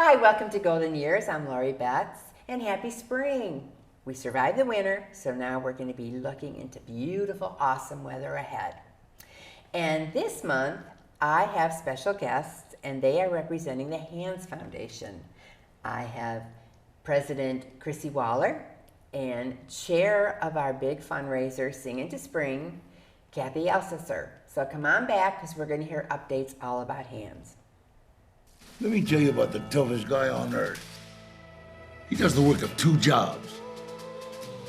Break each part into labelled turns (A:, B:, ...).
A: Hi, welcome to Golden Years. I'm Lori Betts, and happy spring. We survived the winter, so now we're going to be looking into beautiful, awesome weather ahead. And this month, I have special guests, and they are representing the Hands Foundation. I have President Chrissy Waller and Chair of our big fundraiser, Sing Into Spring, Kathy Elseser. So come on back, because we're going to hear updates all about hands.
B: Let me tell you about the toughest guy on earth. He does the work of 2 jobs,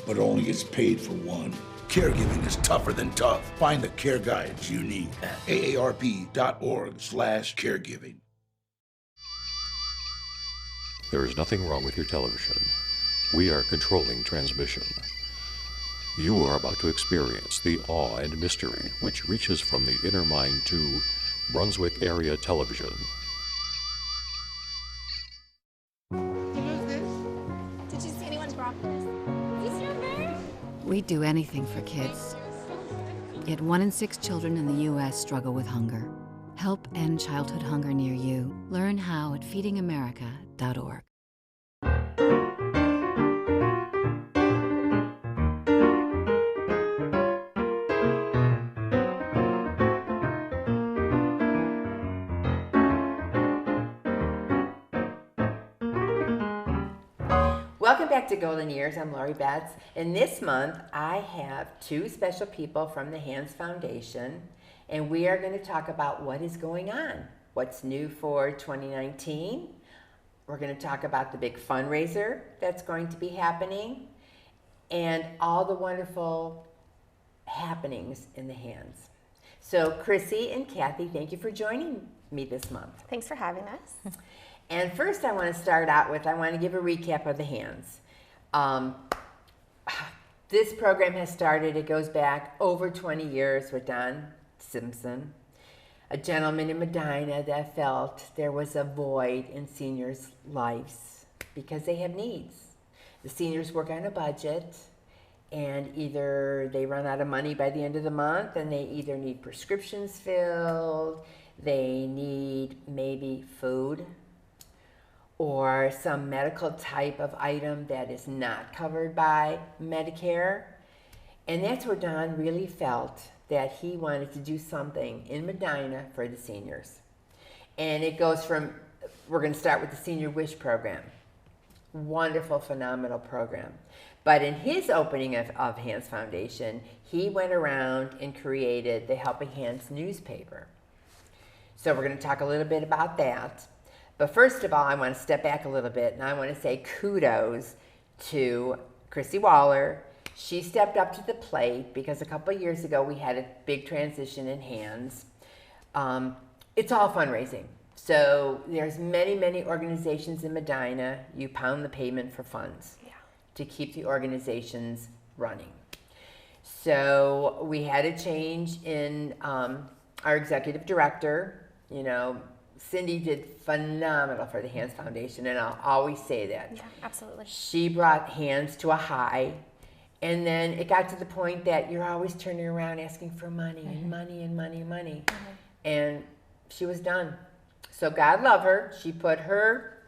B: but only gets paid for one. Caregiving is tougher than tough. Find the care guides you need at aarp.org/caregiving.
C: There is nothing wrong with your television. We are controlling transmission. You are about to experience the awe and mystery which reaches from the inner mind to Brunswick Area Television.
D: Did you see anyone's brothers? Is your name?
E: We'd do anything for kids. Yet 1 in 6 children in the U.S. struggle with hunger. Help end childhood hunger near you. Learn how at feedingamerica.org.
A: Welcome back to Golden Years. I'm Lori Betts, and this month I have 2 special people from the Hands Foundation, and we are going to talk about what is going on, what's new for 2019. We're going to talk about the big fundraiser that's going to be happening, and all the wonderful happenings in the Hands. So Chrissy and Kathy, thank you for joining me this month.
D: Thanks for having us.
A: And first I want to start out with, I want to give a recap of the Hands. This program has started, it goes back over 20 years with Don Simpson, a gentleman in Medina that felt there was a void in seniors' lives because they have needs. The seniors work on a budget, and either they run out of money by the end of the month, and they either need prescriptions filled, they need maybe food, or some medical type of item that is not covered by Medicare. And that's where Don really felt that he wanted to do something in Medina for the seniors. And it goes from, we're going to start with the Senior Wish program. Wonderful, phenomenal program. But in his opening of Hands Foundation, he went around and created the Helping Hands newspaper. So we're going to talk a little bit about that. But first of all, I want to step back a little bit, and I want to say kudos to Chrissy Waller. She stepped up to the plate because a couple of years ago we had a big transition in Hands. It's all fundraising. So there's many, many organizations in Medina. You pound the pavement for funds to keep the organizations running. So we had a change in our executive director. You know, Cindy did phenomenal for the Hands Foundation, and I'll always say that.
D: Yeah, absolutely.
A: She brought Hands to a high, and then it got to the point that you're always turning around asking for money and money and money and money. And she was done. So God love her. She put her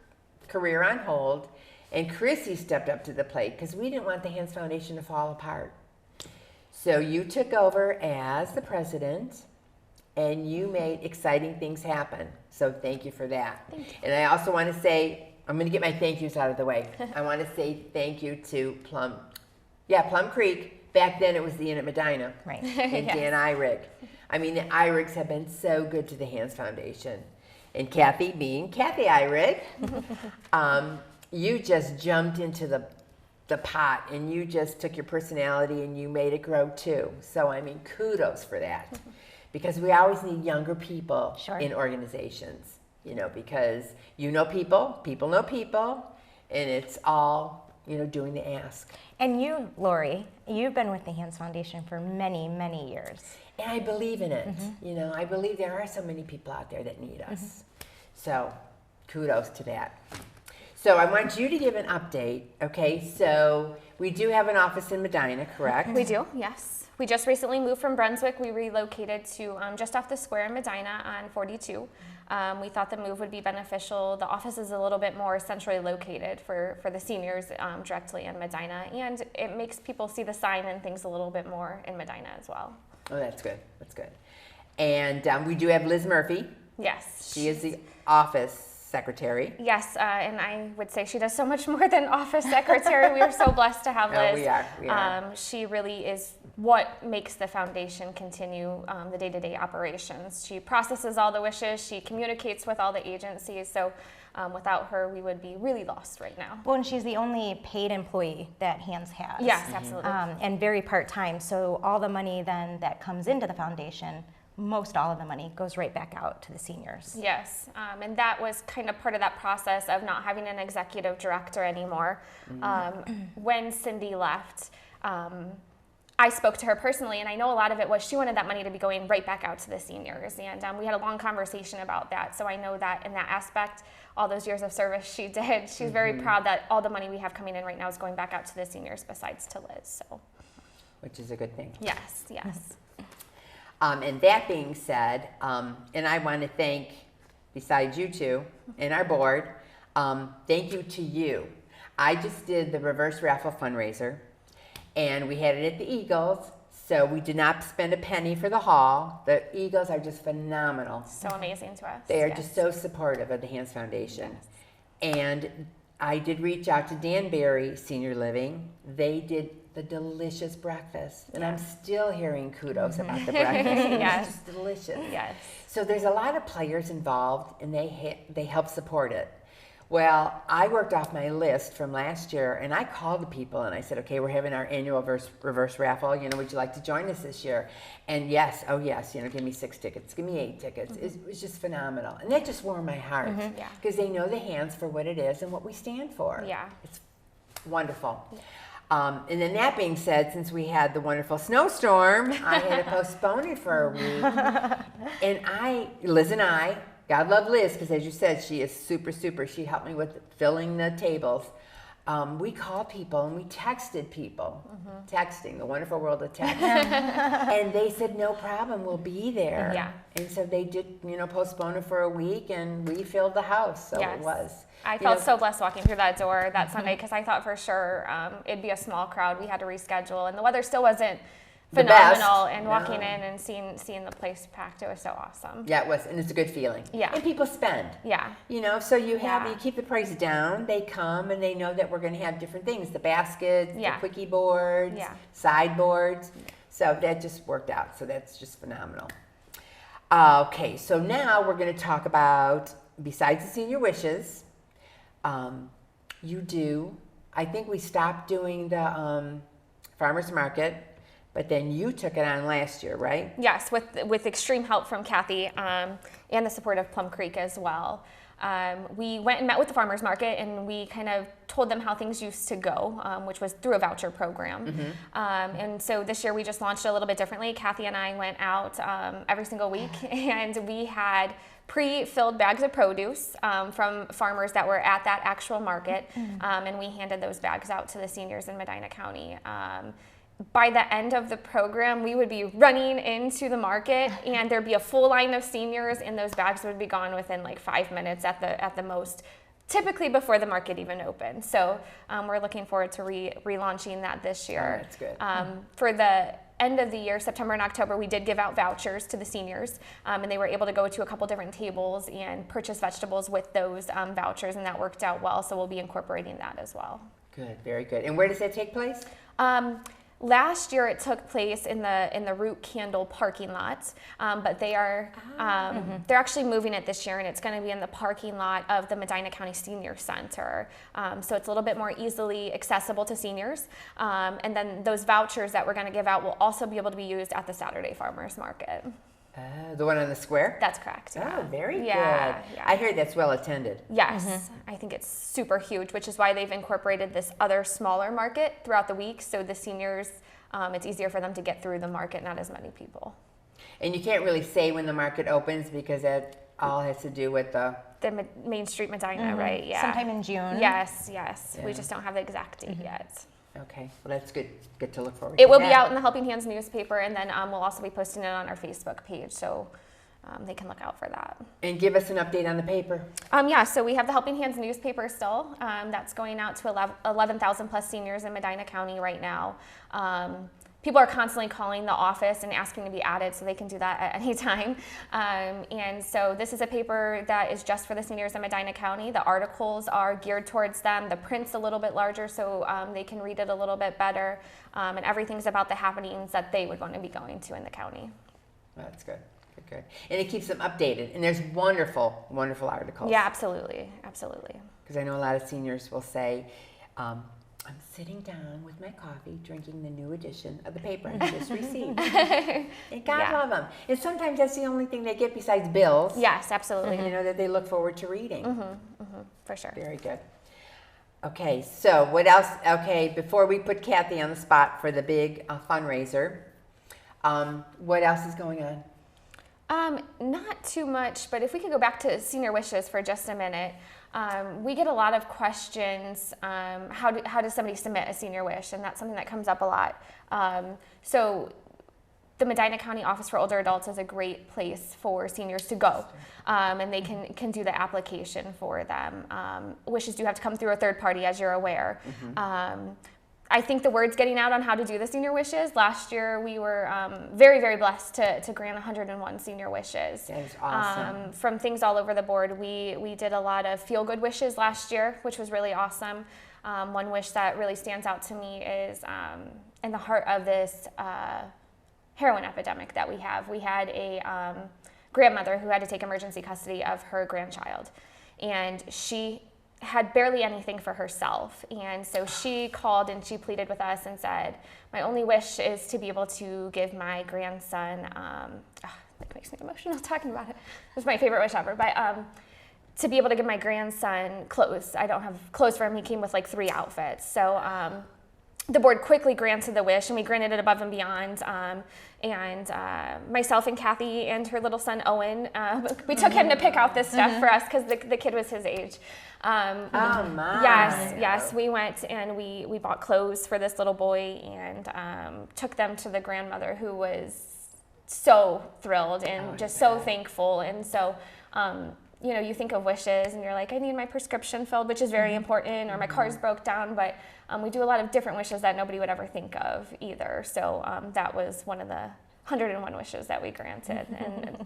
A: career on hold, and Chrissy stepped up to the plate because we didn't want the Hands Foundation to fall apart. So you took over as the president, and you made exciting things happen. So thank you for that.
D: Thank you.
A: And I also want to say, I'm going to get my thank yous out of the way. I want to say thank you to Plum Creek. Back then it was the Inn at Medina.
F: Right.
A: And
D: Yes.
A: Dan Eyrig. I mean, the Eyrigs have been so good to the Hands Foundation. And Kathy, being Kathy Eyrig, you just jumped into the pot, and you just took your personality and you made it grow too. So I mean, kudos for that. Because we always need younger people in organizations, you know, because you know people know people, and it's all, you know, doing the ask.
F: And you, Lori, you've been with the Hands Foundation for many, many years.
A: And I believe in it. You know, I believe there are so many people out there that need us. So kudos to that. So I want you to give an update, okay? So we do have an office in Medina, correct?
D: We do, yes. We just recently moved from Brunswick. We relocated to just off the square in Medina on 42.
G: We thought the move would be beneficial. The office is a little bit more centrally located for the seniors directly in Medina, and it makes people see the sign and things a little bit more in Medina as well.
A: Oh, that's good. That's good. And we do have Liz Murphy.
G: Yes.
A: She is the office secretary.
G: Yes, and I would say she does so much more than office secretary. We are so blessed to have Liz.
A: Oh, we are.
G: She really is what makes the foundation continue the day-to-day operations. She processes all the wishes. She communicates with all the agencies. So without her, we would be really lost right now.
F: Well, and she's the only paid employee that Hands has.
G: Yes, absolutely.
F: And very part-time. So all the money then that comes into the foundation, most all of the money goes right back out to the seniors.
G: Yes, and that was kind of part of that process of not having an executive director anymore. When Cindy left, I spoke to her personally, and I know a lot of it was she wanted that money to be going right back out to the seniors, and we had a long conversation about that. So I know that in that aspect, all those years of service she did, she's very proud that all the money we have coming in right now is going back out to the seniors besides to Liz. So,
A: which is a good thing.
G: Yes, yes.
A: And that being said, and I want to thank, besides you two and our board, thank you to you. I just did the reverse raffle fundraiser, and we had it at the Eagles, so we did not spend a penny for the hall. The Eagles are just phenomenal.
G: So amazing to us.
A: They are just so supportive of the Hands Foundation. And I did reach out to Danbury Senior Living. They did the delicious breakfast, and I'm still hearing kudos about the breakfast.
G: Yes.
A: It's just delicious.
G: Yes.
A: So there's a lot of players involved, and they help support it. Well, I worked off my list from last year, and I called the people, and I said, okay, we're having our annual reverse raffle. Would you like to join us this year? And yes, oh yes, give me 6 tickets, give me 8 tickets. It was just phenomenal, and that just warmed my heart because they know the Hands for what it is and what we stand for.
G: Yeah.
A: It's wonderful. And then that being said, since we had the wonderful snowstorm, I had to postpone it for a week. And Liz and I, God love Liz, because as you said, she is super. She helped me with filling the tables. We called people and we texted people, texting, the wonderful world of text. And they said, no problem, we'll be there.
G: Yeah.
A: And so they did, postpone it for a week, and we filled the house, so
G: Yes.
A: it was.
G: I felt so blessed walking through that door that Sunday because I thought for sure it'd be a small crowd. We had to reschedule, and the weather still wasn't phenomenal. And walking in and seeing the place packed, it was so awesome.
A: Yeah, it was, and it's a good feeling.
G: Yeah.
A: And people spend.
G: Yeah.
A: So you
G: Yeah.
A: keep the price down. They come and they know that we're going to have different things: the baskets,
G: Yeah.
A: the quickie boards,
G: Yeah.
A: sideboards. So that just worked out. So that's just phenomenal. Okay, so now we're going to talk about, besides the senior wishes, I think we stopped doing the farmers market, but then you took it on last year, right?
G: Yes, with extreme help from Kathy and the support of Plum Creek as well. We went and met with the farmers market, and we kind of told them how things used to go, which was through a voucher program. And so this year we just launched it a little bit differently. Kathy and I went out every single week, and we had pre-filled bags of produce from farmers that were at that actual market, and we handed those bags out to the seniors in Medina County. By the end of the program, we would be running into the market, and there'd be a full line of seniors, and those bags would be gone within like 5 minutes at the most, typically before the market even opened. So we're looking forward to relaunching that this year.
A: Oh, that's good.
G: For the end of the year, September and October, we did give out vouchers to the seniors, and they were able to go to a couple different tables and purchase vegetables with those vouchers, and that worked out well. So we'll be incorporating that as well.
A: Good, very good. And where does that take place?
G: Last year it took place in the Root Candle parking lot, but they're actually moving it this year, and it's going to be in the parking lot of the Medina County Senior Center. So it's a little bit more easily accessible to seniors. And then those vouchers that we're going to give out will also be able to be used at the Saturday Farmers Market.
A: The one on the square?
G: That's correct. Yeah.
A: Oh, very good.
G: Yeah.
A: I heard that's well attended.
G: Yes, I think it's super huge, which is why they've incorporated this other smaller market throughout the week, so the seniors, it's easier for them to get through the market, not as many people.
A: And you can't really say when the market opens because that all has to do with the
G: Main Street Medina, right? Yeah.
F: Sometime in June.
G: Yes.
A: Yeah.
G: We just don't have the exact date yet.
A: Okay, well that's good. Good to look forward
G: It
A: to
G: will
A: that.
G: be out in the Helping Hands newspaper, and then we'll also be posting it on our Facebook page. So they can look out for that.
A: And give us an update on the paper.
G: Yeah, so we have the Helping Hands newspaper still. That's going out to 11,000 plus seniors in Medina County right now. People are constantly calling the office and asking to be added, so they can do that at any time. And so this is a paper that is just for the seniors in Medina County. The articles are geared towards them. The print's a little bit larger, so they can read it a little bit better. And everything's about the happenings that they would want to be going to in the county.
A: That's good. Good. And it keeps them updated. And there's wonderful, wonderful articles.
G: Yeah, absolutely. Absolutely.
A: Because I know a lot of seniors will say, I'm sitting down with my coffee, drinking the new edition of the paper I just received. And God love them. And sometimes that's the only thing they get besides bills.
G: Yes, absolutely.
A: You know, that they look forward to reading.
G: For sure.
A: Very good. Okay, so what else? Okay, before we put Kathy on the spot for the big fundraiser, what else is going on?
G: Not too much, but if we could go back to senior wishes for just a minute. We get a lot of questions, how does somebody submit a senior wish? And that's something that comes up a lot. So the Medina County Office for Older Adults is a great place for seniors to go, and they can do the application for them. Wishes do have to come through a third party, as you're aware. I think the word's getting out on how to do the senior wishes. Last year, we were very, very blessed to grant 101 senior wishes.
A: That is awesome.
G: From things all over the board. We did a lot of feel-good wishes last year, which was really awesome. One wish that really stands out to me is in the heart of this heroin epidemic that we have. We had a grandmother who had to take emergency custody of her grandchild, and she had barely anything for herself. And so she called and she pleaded with us and said, my only wish is to be able to give my grandson, it makes me emotional talking about it. It was my favorite wish ever, but to be able to give my grandson clothes. I don't have clothes for him. He came with like 3 outfits. So the board quickly granted the wish, and we granted it above and beyond. And myself and Kathy and her little son Owen, we took him to pick out this stuff for us because the kid was his age.
A: Oh my!
G: Yes. We went and we bought clothes for this little boy and took them to the grandmother, who was so thrilled and just so thankful. And so. You know, you think of wishes and you're like, I need my prescription filled, which is very important, or my car's broke down, but we do a lot of different wishes that nobody would ever think of either. So that was one of the 101 wishes that we granted.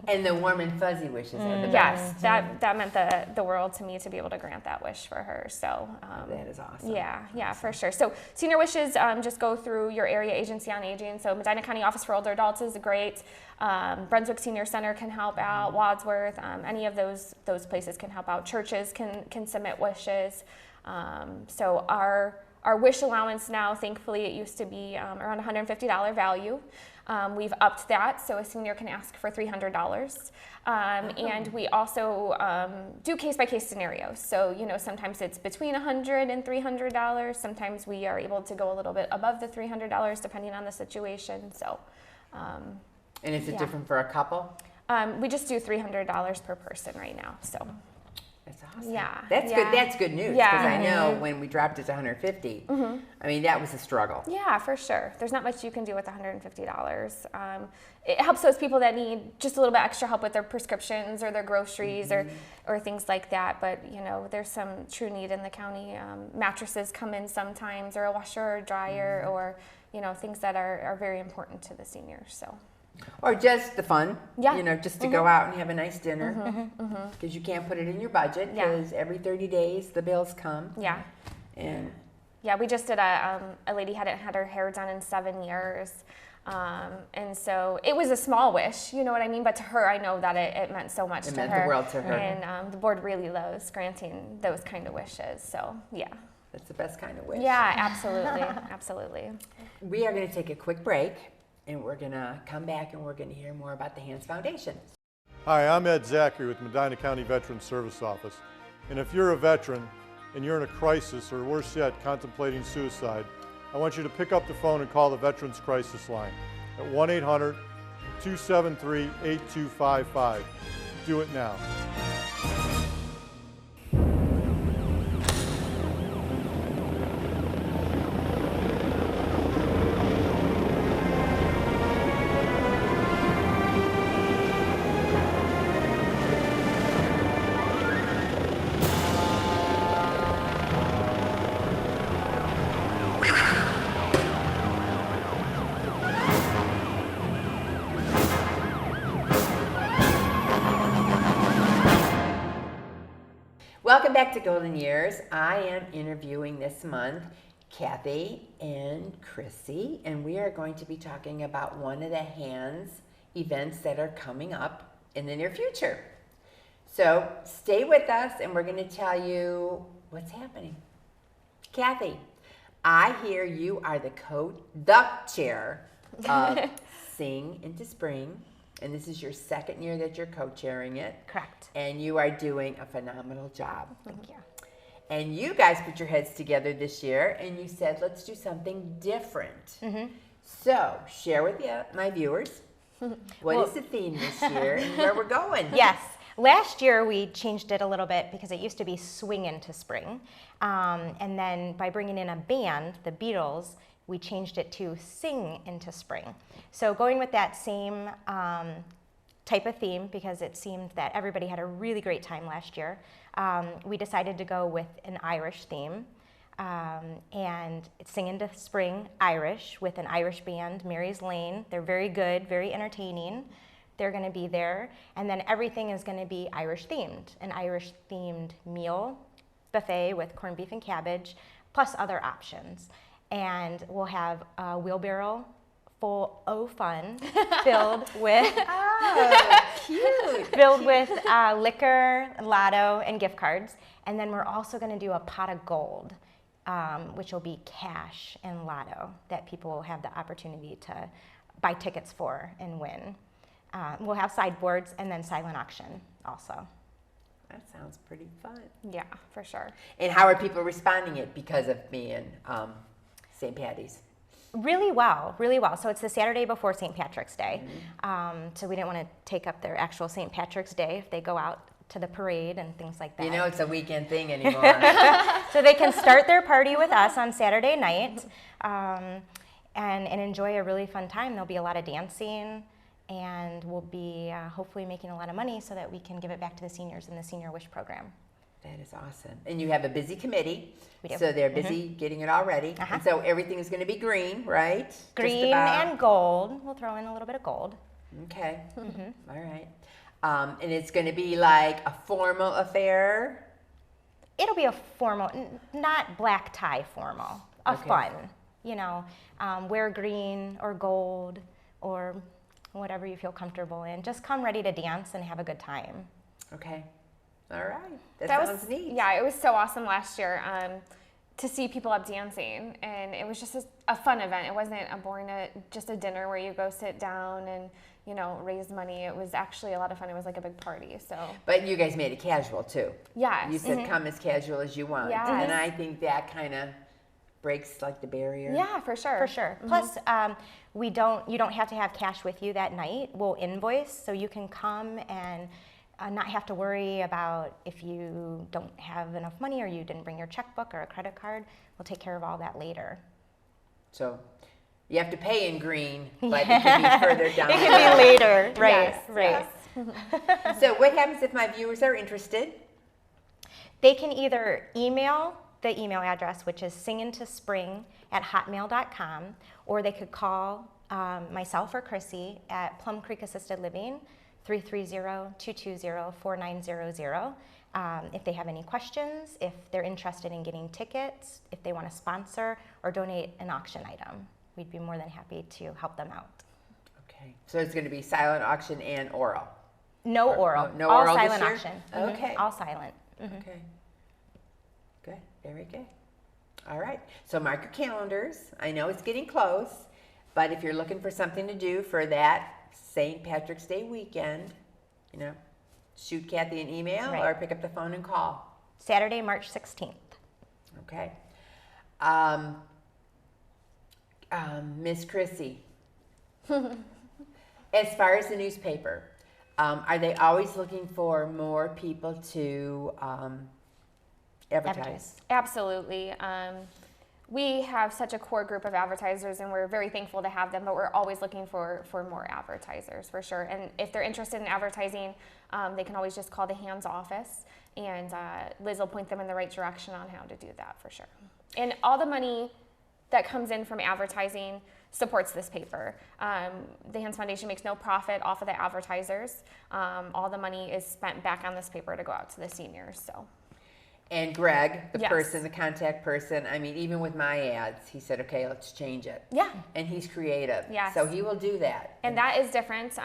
A: And the warm and fuzzy wishes are the
G: yes,
A: best.
G: that meant the world to me to be able to grant that wish for her. So
A: that is awesome.
G: Yeah, for sure. So senior wishes just go through your area agency on aging. So Medina County Office for Older Adults is great. Brunswick Senior Center can help out. Wadsworth, any of those places can help out. Churches can submit wishes. So our wish allowance now, thankfully, it used to be around $150 value. We've upped that, so a senior can ask for $300. And we also do case-by-case scenarios. So, you know, sometimes it's between $100 and $300. Sometimes we are able to go a little bit above the $300, depending on the situation. So.
A: And is it different for a couple?
G: We just do $300 per person right now. So.
A: That's awesome.
G: Yeah.
A: That's good. That's good news.
G: Yeah.
A: Because I know when we dropped it to 150, I mean, that was a struggle.
G: Yeah, for sure. There's not much you can do with $150. It helps those people that need just a little bit extra help with their prescriptions or their groceries or things like that. But, you know, there's some true need in the county. Mattresses come in sometimes, or a washer or dryer, or, you know, things that are very important to the seniors. So.
A: Or just the fun,
G: Yeah.
A: you know, just to go out and have a nice dinner, because you can't put it in your budget, because every 30 days the bills come.
G: Yeah.
A: And
G: yeah, we just did a lady hadn't had her hair done in 7 years. And so it was a small wish, you know what I mean? But to her, I know that it meant so much to her.
A: It meant the world to her.
G: And the board really loves granting those kind of wishes. So, yeah.
A: That's the best kind of wish.
G: Yeah, absolutely. Absolutely.
A: We are going to take a quick break, and we're going to come back and we're going to hear more about the Hands Foundation.
H: Hi, I'm Ed Zachary with Medina County Veterans Service Office. And if you're a veteran and you're in a crisis, or worse yet, contemplating suicide, I want you to pick up the phone and call the Veterans Crisis Line at 1-800-273-8255. Do it now.
A: Welcome back to Golden Years. I am interviewing this month Kathy and Chrissy, and we are going to be talking about one of the hands events that are coming up in the near future. So stay with us, and we're going to tell you what's happening. Kathy, I hear you are the chair of Sing into Spring, and this is your second year that you're co-chairing it.
F: Correct.
A: And you are doing a phenomenal job.
F: Thank you.
A: And you guys put your heads together this year, and you said, let's do something different. So share with my viewers, what is the theme this year and where we're going?
F: Yes. Last year we changed it a little bit because it used to be Swing into Spring. And then by bringing in a band, the Beatles, we changed it to Sing into Spring. So going with that same type of theme, because it seemed that everybody had a really great time last year, we decided to go with an Irish theme. And it's Sing into Spring Irish with an Irish band, Mary's Lane. They're very good, very entertaining. They're going to be there. And then everything is going to be Irish themed, an Irish themed meal buffet with corned beef and cabbage, plus other options. And we'll have a wheelbarrow full of fun filled with filled with liquor, lotto, and gift cards. And then we're also going to do a pot of gold, which will be cash and lotto that people will have the opportunity to buy tickets for and win. We'll have sideboards and then silent auction also.
A: That sounds pretty fun.
G: Yeah, for sure.
A: And how are people responding it because of me and St. Patty's?
F: Really well, really well. So it's the Saturday before St. Patrick's Day. So we didn't want to take up their actual St. Patrick's Day if they go out to the parade and things like that.
A: You know it's a weekend thing anymore.
F: So they can start their party with us on Saturday night and enjoy a really fun time. There'll be a lot of dancing, and we'll be hopefully making a lot of money so that we can give it back to the seniors in the Senior Wish program.
A: That is awesome. And you have a busy committee.
F: We do.
A: So they're busy getting it all ready. And so everything is going to be green, right?
F: Green and gold. We'll throw in a little bit of gold.
A: Okay. All right. And it's going to be like a formal affair?
F: It'll be a formal, not black tie formal, fun. You know, wear green or gold or whatever you feel comfortable in. Just come ready to dance and have a good time.
A: Okay. All right. That sounds neat.
G: Yeah, it was so awesome last year to see people up dancing, and it was just a fun event. It wasn't a boring, just a dinner where you go sit down and, you know, raise money. It was actually a lot of fun. It was like a big party. So.
A: But you guys made it casual too.
G: Yes.
A: You said come as casual as you want.
G: Yes.
A: And I think that kind of breaks like the barrier.
G: Yeah, for sure.
F: For sure. Plus, you don't have to have cash with you that night. We'll invoice, so you can come and not have to worry about if you don't have enough money or you didn't bring your checkbook or a credit card. We'll take care of all that later.
A: So you have to pay in green, but it can be further down.
F: It can be later. Right,
G: Yes,
F: right.
G: yes.
A: So what happens if my viewers are interested?
F: They can either email the email address, which is singintospring@hotmail.com, or they could call myself or Chrissy at Plum Creek Assisted Living, 330-220-4900. If they have any questions, if they're interested in getting tickets, if they want to sponsor or donate an auction item, we'd be more than happy to help them out.
A: Okay. So it's going to be silent auction and oral?
F: No oral.
A: No
F: all
A: oral this
F: silent
A: year?
F: auction.
A: Okay.
F: All silent.
A: Okay. Good. Very good. All right. So mark your calendars. I know it's getting close, but if you're looking for something to do for that St. Patrick's Day weekend, you know, shoot Kathy an email or pick up the phone and call.
F: Saturday, March 16th.
A: Okay. Miss Chrissy, as far as the newspaper, are they always looking for more people to advertise?
G: Absolutely. We have such a core group of advertisers, and we're very thankful to have them, but we're always looking for more advertisers, for sure. And if they're interested in advertising, they can always just call the Hands office, and Liz will point them in the right direction on how to do that, for sure. And all the money that comes in from advertising supports this paper. The Hands Foundation makes no profit off of the advertisers. All the money is spent back on this paper to go out to the seniors. So.
A: And Greg, the
G: Yes.
A: person, the contact person, I mean, even with my ads, he said, okay, let's change it.
G: Yeah.
A: And he's creative.
G: Yes.
A: So he will do that.
G: And that is different.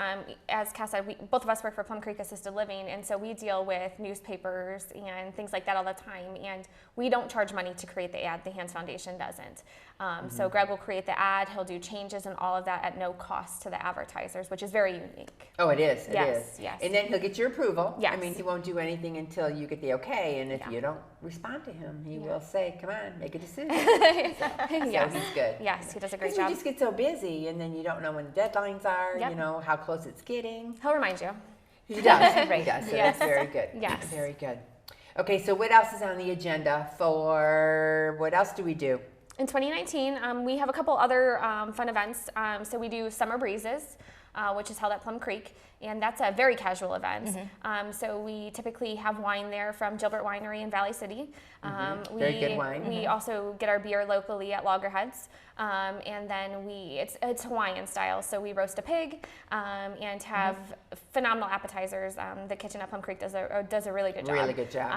G: As Cass said, both of us work for Plum Creek Assisted Living, and so we deal with newspapers and things like that all the time. And we don't charge money to create the ad. The Hands Foundation doesn't. So Greg will create the ad. He'll do changes and all of that at no cost to the advertisers, which is very unique.
A: Oh, it is. It
G: Yes,
A: is.
G: yes.
A: And then he'll get your approval.
G: Yes.
A: I mean, he won't do anything until you get the okay. And if
G: Yeah.
A: you don't respond to him, he will say, come on, make a decision.
G: Yes.
A: So he's good.
G: Yes, he does a great
A: Because
G: job.
A: we just get so busy, and then you don't know when the deadlines are,
G: Yep.
A: you know, how close it's getting.
G: He'll remind you.
A: He does.
F: Right.
A: He does. So
G: Yes.
A: that's very good.
G: Yes.
A: Very good. Okay, so what else is on the agenda for, what else do we do?
G: In 2019, we have a couple other fun events. So we do Summer Breezes, which is held at Plum Creek, and that's a very casual event. So we typically have wine there from Gilbert Winery in Valley City.
A: Very good wine.
G: We also get our beer locally at Loggerheads, and then it's Hawaiian style. So we roast a pig and have phenomenal appetizers. The kitchen at Plum Creek does a really good job.
A: Really good job.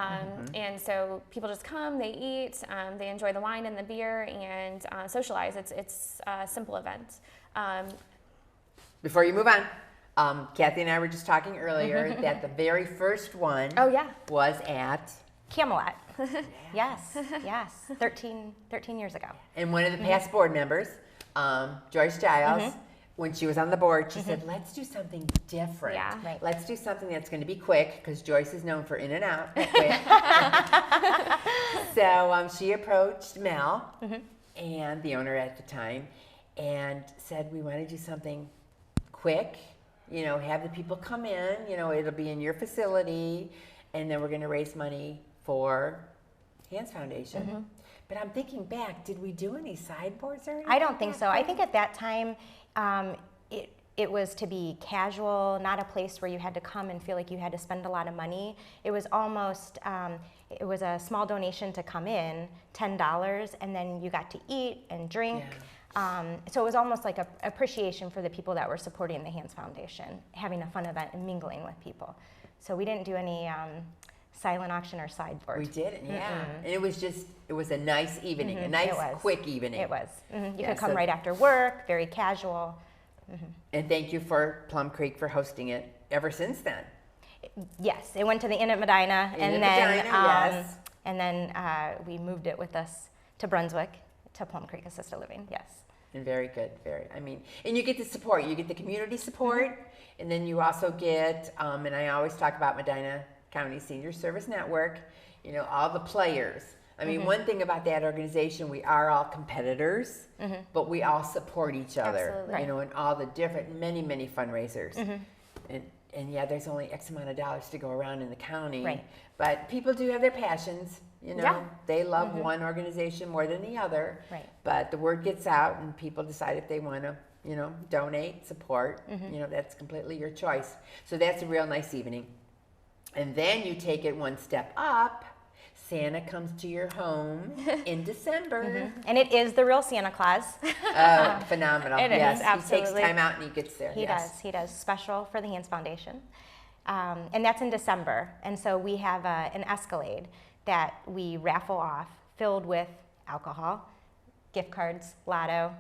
G: And so people just come, they eat, they enjoy the wine and the beer, and socialize. It's a simple event.
A: Before you move on, Kathy and I were just talking earlier that the very first one
G: Oh yeah.
A: was at,
F: Camelot. Yes, yes. 13 years ago.
A: and one of the past board members, Joyce Giles, when she was on the board, she said, let's do something different.
G: Yeah.
F: Right.
A: Let's do something that's going to be quick, because Joyce is known for in and out. Quick. So she approached Mel, and the owner at the time, and said, we want to do something quick, you know, have the people come in, you know, it'll be in your facility, and then we're going to raise money for Hands Foundation. But I'm thinking back, did we do any sideboards or anything?
F: I don't think so. I think at that time, it was to be casual, not a place where you had to come and feel like you had to spend a lot of money. It was almost, it was a small donation to come in, $10, and then you got to eat and drink. So it was almost like a appreciation for the people that were supporting the Hands Foundation, having a fun event and mingling with people. So we didn't do any silent auction or sideboard.
A: We didn't, yeah. And it was a nice evening, a nice,
F: It was.
A: quick evening.
F: It was. You
A: Yeah,
F: could come
A: so-
F: right after work, very casual.
A: And thank you for Plum Creek for hosting it ever since then.
F: Yes, it went to the Inn at Medina,
A: Inn
F: and
A: at
F: then
A: Medina, yes.
F: and then we moved it with us to Brunswick, to Plum Creek Assisted Living. Yes.
A: And very good, and you get the support. You get the community support, and then you also get, and I always talk about Medina County Senior Service Network, you know, all the players. I mean, one thing about that organization, we are all competitors, but we all support each other,
G: Absolutely.
A: you know, in all the different, many fundraisers. And yeah, there's only X amount of dollars to go around in the county,
F: Right.
A: but people do have their passions. You know,
G: Yeah.
A: they love one organization more than the other.
F: Right.
A: But the word gets out, and people decide if they want to, you know, donate, support. You know, that's completely your choice. So that's a real nice evening. And then you take it one step up. Santa comes to your home in December.
F: And it is the real Santa Claus.
A: Oh, phenomenal!
F: It is,
A: Yes, he
F: absolutely.
A: takes time out and he gets there.
F: He
A: yes.
F: does. He does special for the Hands Foundation, and that's in December. And so we have an Escalade that we raffle off, filled with alcohol, gift cards, lotto,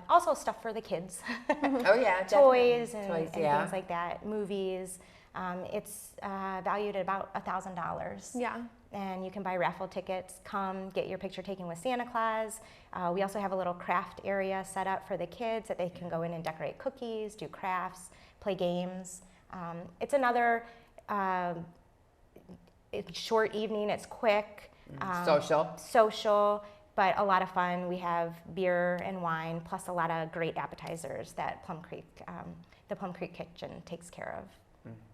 F: also stuff for the kids,
A: Oh yeah,
F: toys
A: definitely.
F: and,
A: Toys,
F: and
A: yeah.
F: things like that, movies. It's valued at about $1,000.
G: Yeah.
F: And you can buy raffle tickets, come get your picture taken with Santa Claus. We also have a little craft area set up for the kids that they can go in and decorate cookies, do crafts, play games. It's another short evening. It's quick. Social, but a lot of fun. We have beer and wine, plus a lot of great appetizers that Plum Creek, the Plum Creek Kitchen takes care of.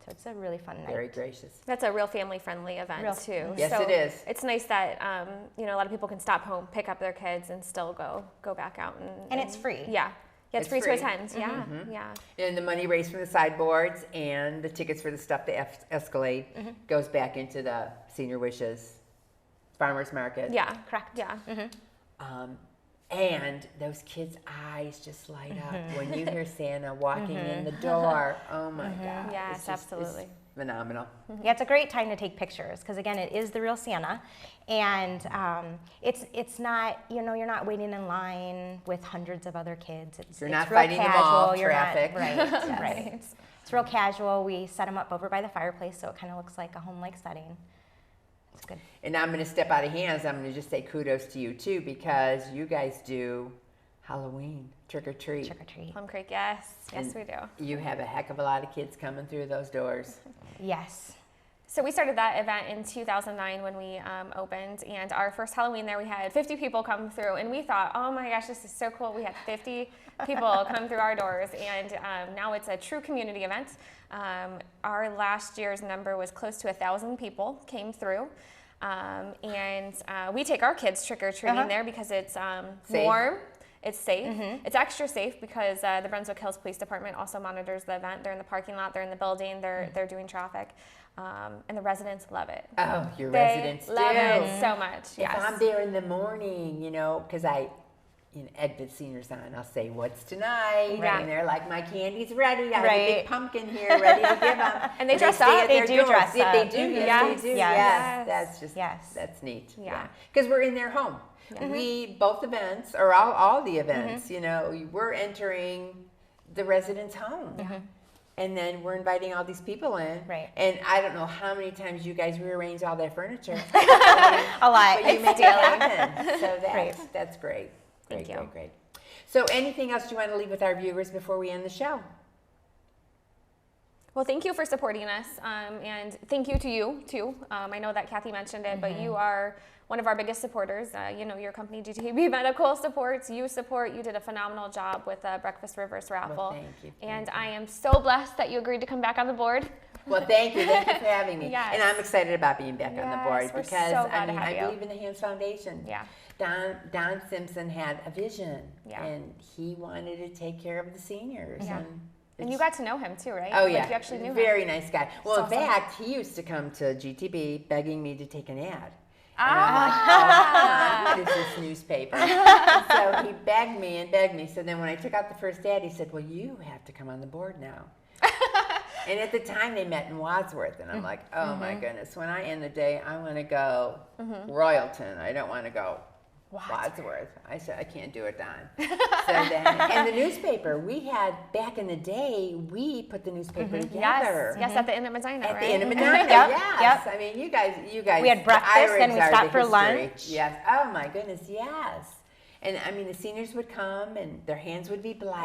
F: So it's a really fun night.
A: Very gracious.
G: That's a real family-friendly event
F: Real-
G: too.
A: Yes,
G: So
A: it is.
G: It's nice that you know, a lot of people can stop home, pick up their kids, and still go back out
F: And it's free.
G: Yeah, it's free to
A: free.
G: attend. Yeah, yeah.
A: And the money raised from the sideboards and the tickets for the stuff, the Escalade, goes back into the Senior Wishes Farmers Market.
G: Yeah,
F: Correct.
G: yeah.
A: And those kids' eyes just light up when you hear Santa walking in the door. Oh my God.
G: Yes,
A: It's just-
G: absolutely.
A: phenomenal.
F: Yeah, it's a great time to take pictures because again, it is the real Santa, and it's not, you know, you're not waiting in line with hundreds of other kids.
A: You're
F: it's
A: not
F: real
A: fighting them
F: casual.
A: off,
F: You're
A: traffic.
F: not, right, yes.
G: Right.
F: It's real casual. We set them up over by the fireplace, so it kind of looks like a home-like setting. It's good.
A: And I'm going to step out of hands. I'm going to just say kudos to you too, because you guys do Halloween trick or treat.
F: Trick or treat.
G: Plum Creek, yes. Yes, we do.
A: You have a heck of a lot of kids coming through those doors.
F: Yes.
G: So we started that event in 2009 when we opened, and our first Halloween there we had 50 people come through, and we thought, oh my gosh, this is so cool. We had 50 people come through our doors, and now it's a true community event. Our last year's number was close to 1,000 people came through. And we take our kids trick-or-treating there because it's warm, it's safe. It's extra safe because the Brunswick Hills Police Department also monitors the event. They're in the parking lot, they're in the building, they're doing traffic. And the residents love it.
A: Oh, your
G: They
A: residents do.
G: love it so much, yes.
A: If I'm there in the morning, you know, because Ed the seniors on, I'll say, what's tonight?
G: Yeah.
A: And they're like, my candy's ready. I have a
F: Right.
A: big pumpkin here ready to give them.
G: And they dress
A: stay
G: up.
A: at
F: They
A: their
F: do
A: doors.
F: dress
A: Yeah,
F: up.
A: they do. Yes,
G: Yes.
A: they do.
F: Yes.
A: Yes. That's just,
F: Yes.
A: that's neat.
G: Yeah.
A: Because we're in their home. We, both events, or all the events, you know, we're entering the resident's home. And then we're inviting all these people in.
F: Right.
A: And I don't know how many times you guys rearrange all that furniture.
F: A lot.
A: But you make it happen. So
F: Right.
A: that's great.
G: Thank you.
A: Great. So anything else you want to leave with our viewers before we end the show?
G: Well, thank you for supporting us, and thank you to you, too. I know that Kathy mentioned it, but you are one of our biggest supporters. You know, your company, GTB Medical, supports. You did a phenomenal job with the Breakfast Reverse Raffle.
A: Well, thank you.
G: And I am so blessed that you agreed to come back on the board.
A: Well, thank you. Thank you for having me.
G: Yes.
A: And I'm excited about being back on the
G: Yes,
A: board
G: we're
A: because,
G: so glad to have
A: I
G: you.
A: believe in the Hands Foundation.
G: Yeah.
A: Don Simpson had a vision,
G: Yeah.
A: and he wanted to take care of the seniors.
G: Yeah. And you
A: it's-
G: got to know him, too, right?
A: Oh,
G: Like,
A: yeah.
G: you actually knew him.
A: Very nice guy. Well,
G: So
A: in
G: awesome.
A: fact, he used to come to GTB begging me to take an ad. And I'm like, what is this newspaper? And so he begged me. So then when I took out the first ad, he said, well, you have to come on the board now. And at the time, they met in Wadsworth. And I'm like, oh, my goodness. When I end the day, I want to go Royalton. I don't want to go Wadsworth. I said, I can't do it, Don. So then, and the newspaper, we had, back in the day, we put the newspaper together.
G: Yes, at the Inn at Medina,
A: At
G: right?
A: the Inn of Medina,
F: Yep,
A: yes.
F: yep.
A: I mean, you guys.
F: We had breakfast,
A: Irish
F: then we
A: are
F: stopped
A: the
F: for
A: history.
F: lunch.
A: Yes. Oh my goodness, yes. And I mean, the seniors would come, and their hands would be black,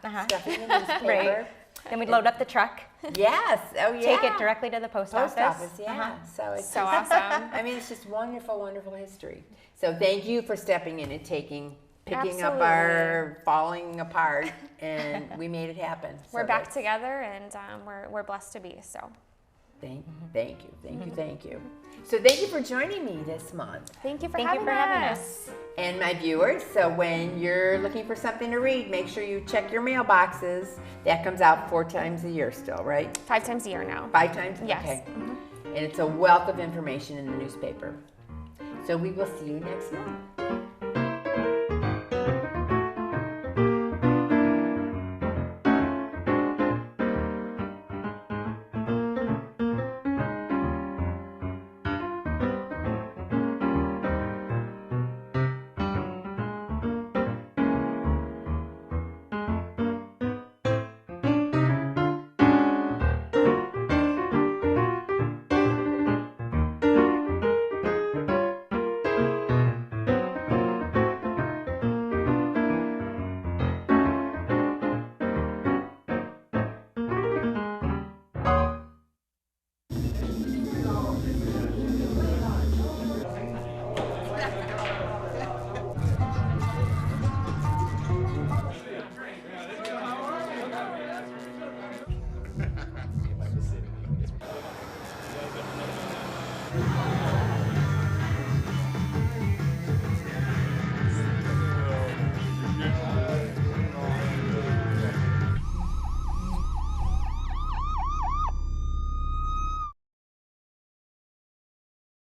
F: Right.
A: stuffing the newspaper.
F: Right. Then we'd load up the truck,
A: Yes. Oh yeah.
F: take it directly to the post office.
A: Yeah. So it's
G: So
A: just,
G: awesome.
A: I mean, it's just wonderful, wonderful history. So thank you for stepping in and picking up our falling apart, and we made it happen.
G: We're
A: So
G: back
A: that's-
G: together, and we're blessed to be, so.
A: Thank you. So thank you for joining me this month.
G: Thank you for
F: Thank you
G: having
F: for having
G: us.
A: And my viewers, so when you're looking for something to read, make sure you check your mailboxes. That comes out 4 times a year still, right?
G: 5 times a year now.
A: 5 times?
G: Yes.
A: Okay. And it's a wealth of information in the newspaper. So we will see you next month.